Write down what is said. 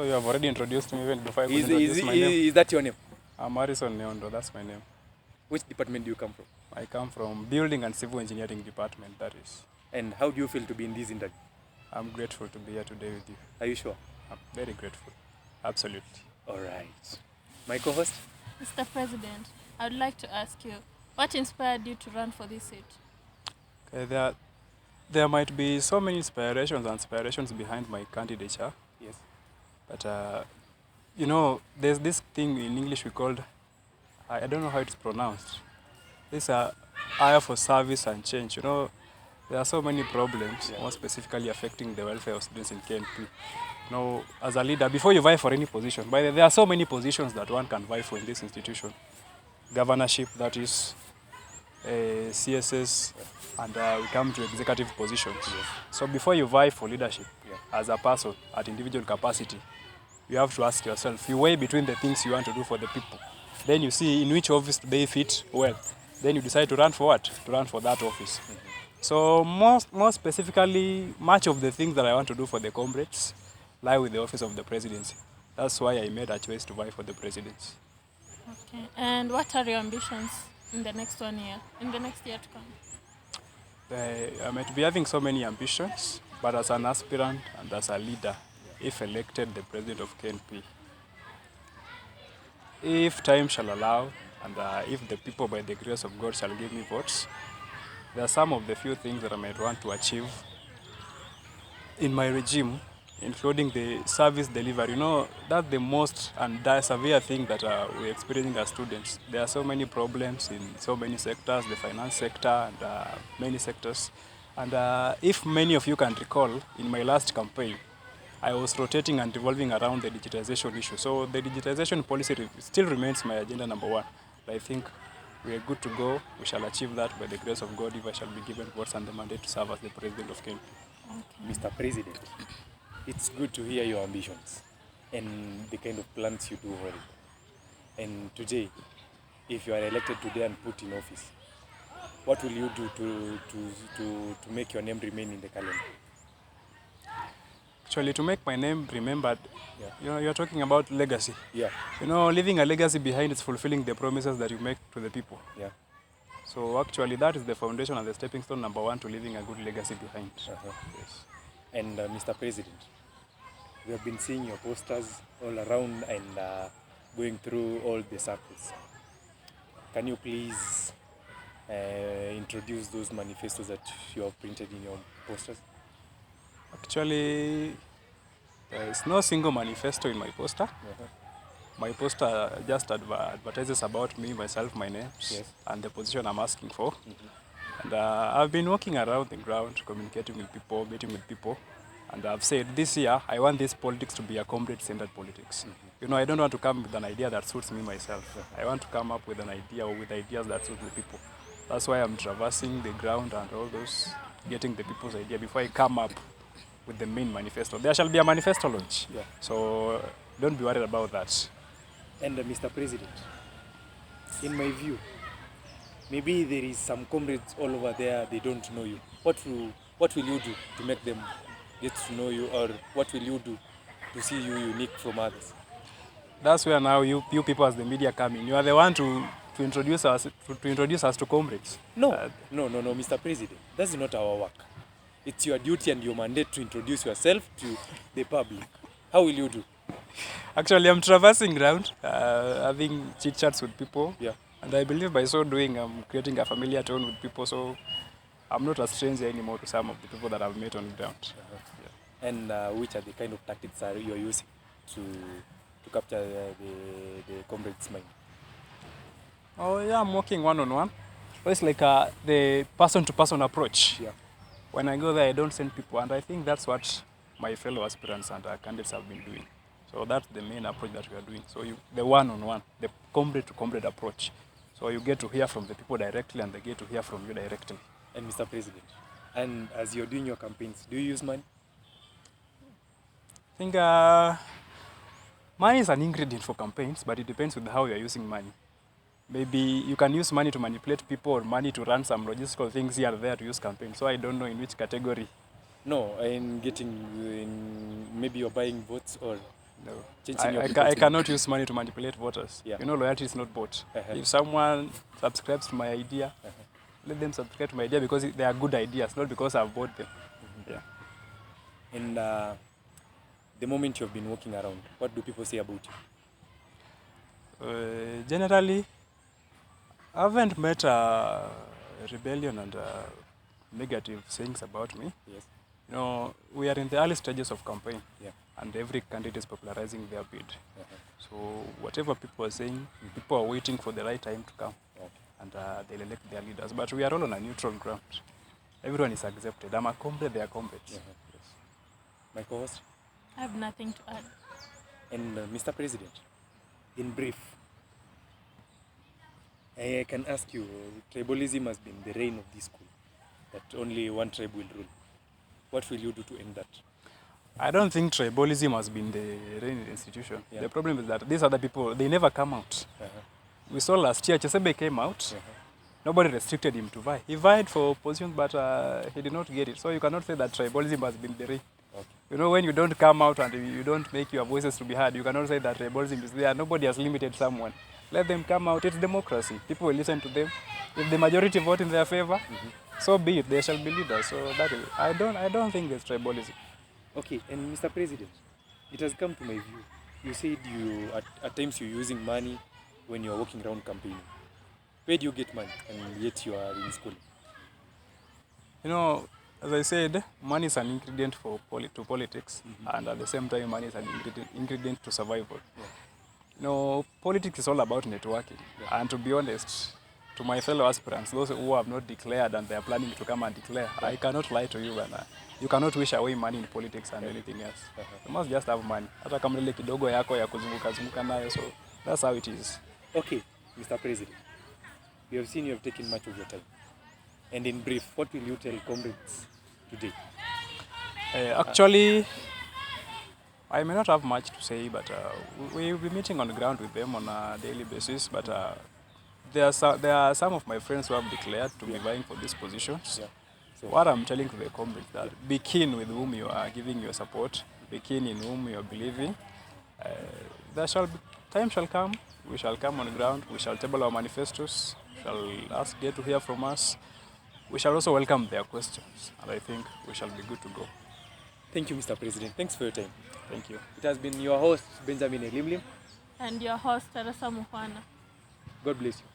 you have already introduced me even before I could Is, introduce is, my name. is that your name? I'm Harrison Neondo, that's my name. Which department do you come from? I come from Building and Civil Engineering Department, that is. And how do you feel to be in this interview? I'm grateful to be here today with you. Are you sure? I'm very grateful. Absolutely. All right. My co-host? Mr. President, I would like to ask you, what inspired you to run for this seat? Okay, there might be so many inspirations behind my candidature. Yes. But, there's this thing in English we called, I don't know how it's pronounced. This eye for service and change. There are so many problems, more specifically affecting the welfare of students in KNP. As a leader, before you vie for any position, there are so many positions that one can vie for in this institution. Governorship, that is, CSS, and we come to executive positions. Yes. So before you vie for leadership, as a person, at individual capacity, you have to ask yourself, you weigh between the things you want to do for the people. Then you see in which office they fit well. Then you decide to run for what? To run for that office. So more specifically, much of the things that I want to do for the comrades lie with the office of the presidency. That's why I made a choice to vie for the presidency. Okay. And what are your ambitions in the next 1 year, in the next year to come? I might be having so many ambitions, but as an aspirant and as a leader, if elected the president of KNP, if time shall allow, and if the people by the grace of God shall give me votes, there are some of the few things that I might want to achieve in my regime, including the service delivery. That's the most and severe thing that we're experiencing as students. There are so many problems in so many sectors, the finance sector and many sectors. And if many of you can recall, in my last campaign, I was rotating and revolving around the digitization issue. So the digitization policy still remains my agenda number one. I think we are good to go. We shall achieve that by the grace of God if I shall be given votes and the mandate to serve as the president of Kenya. Okay. Mr. President, it's good to hear your ambitions and the kind of plans you do for it. And today, if you are elected today and put in office, what will you do to make your name remain in the calendar? Actually, to make my name remembered, you're talking about legacy. Yeah. Leaving a legacy behind is fulfilling the promises that you make to the people. Yeah. So actually, that is the foundation and the stepping stone number one to leaving a good legacy behind. Yes. And Mr. President, we have been seeing your posters all around and going through all the circles. Can you please introduce those manifestos that you have printed in your posters? Actually, there is no single manifesto in my poster. My poster just advertises about me, myself, my names, and the position I'm asking for. And I've been walking around the ground, communicating with people, meeting with people. And I've said this year, I want this politics to be a comrade-centered politics. I don't want to come with an idea that suits me myself. I want to come up with an idea or with ideas that suit the people. That's why I'm traversing the ground and all those, getting the people's idea before I come up with the main manifesto. There shall be a manifesto launch. So don't be worried about that. And Mr. President, in my view, maybe there is some comrades all over there, they don't know you. What will you do to make them get to know you, or what will you do to see you unique from others? That's where now you people as the media come in. You are the one to introduce us to comrades. No, Mr. President, that's not our work. It's your duty and your mandate to introduce yourself to the public. How will you do? Actually, I'm traversing ground, having chit-chats with people. Yeah. And I believe by so doing, I'm creating a familiar tone with people. So I'm not a stranger anymore to some of the people that I've met on the ground. And which are the kind of tactics you're using to capture the comrades' mind? Oh yeah, I'm working one-on-one. So it's like the person-to-person approach. Yeah. When I go there, I don't send people, and I think that's what my fellow aspirants and candidates have been doing. So that's the main approach that we are doing. So the one-on-one, the comrade-to-comrade approach. So you get to hear from the people directly, and they get to hear from you directly. And Mr. President, and as you're doing your campaigns, do you use money? I think money is an ingredient for campaigns, but it depends with how you're using money. Maybe you can use money to manipulate people or money to run some logistical things here and there to use campaigns. So I don't know in which category. No, maybe you're buying votes or No. Changing your I people's cannot use money to manipulate voters. Yeah. You know, loyalty is not bought. Uh-huh. If someone subscribes to my idea, let them subscribe to my idea because they are good ideas, not because I've bought them. Yeah. And the moment you've been walking around, what do people say about you? Generally, I haven't met rebellion and negative things about me. Yes. You know, we are in the early stages of campaign, Yeah. and every candidate is popularizing their bid. Uh-huh. So whatever people are saying, people are waiting for the right time to come, Okay. and they'll elect their leaders. But we are all on a neutral ground. Everyone is accepted. I'm a comrade, they are comrades. Yes. My co-host. I have nothing to add. And Mr. President, in brief, I can ask you, tribalism has been the reign of this school, that only one tribe will rule. What will you do to end that? I don't think tribalism has been the reigning institution. Yeah. The problem is that these other people, they never come out. Uh-huh. We saw last year, Chesebe came out. Uh-huh. Nobody restricted him to vie. He vied for positions, but he did not get it. So you cannot say that tribalism has been the reign. Okay. You know, when you don't come out and you don't make your voices to be heard, you cannot say that tribalism is there. Nobody has limited someone. Let them come out. It's democracy. People will listen to them. If the majority vote in their favor, so be it. They shall be leaders. So that is. I don't think it's tribalism. Okay, and Mr. President, it has come to my view. You said you at times you're using money when you're walking around campaigning. Where do you get money and yet you are in school? You know, as I said, money is an ingredient to politics, and at the same time, money is an ingredient to survival. Yeah. You know, politics is all about networking. Yeah. And to be honest, to my fellow aspirants, those who have not declared and they are planning to come and declare, I cannot lie to you, and you cannot wish away money in politics and anything else. You must just have money. Hata kama ile kidogo yako ya kuzunguka nayo, so that's how it is. Okay, Mr. President, we have seen you have taken much of your time. And in brief, what will you tell comrades today? Actually, I may not have much to say, but we will be meeting on the ground with them on a daily basis. But there are some of my friends who have declared to be vying for these positions. Yeah. So, What I'm telling to the comrades that be keen with whom you are giving your support, be keen in whom you are believing. Time shall come, we shall come on the ground, we shall table our manifestos, get to hear from us. We shall also welcome their questions, and I think we shall be good to go. thank you, Mr. President. Thanks for your time. Thank you. It has been your host, Benjamin Elimlim. And your host, Teresa Muhwana. God bless you.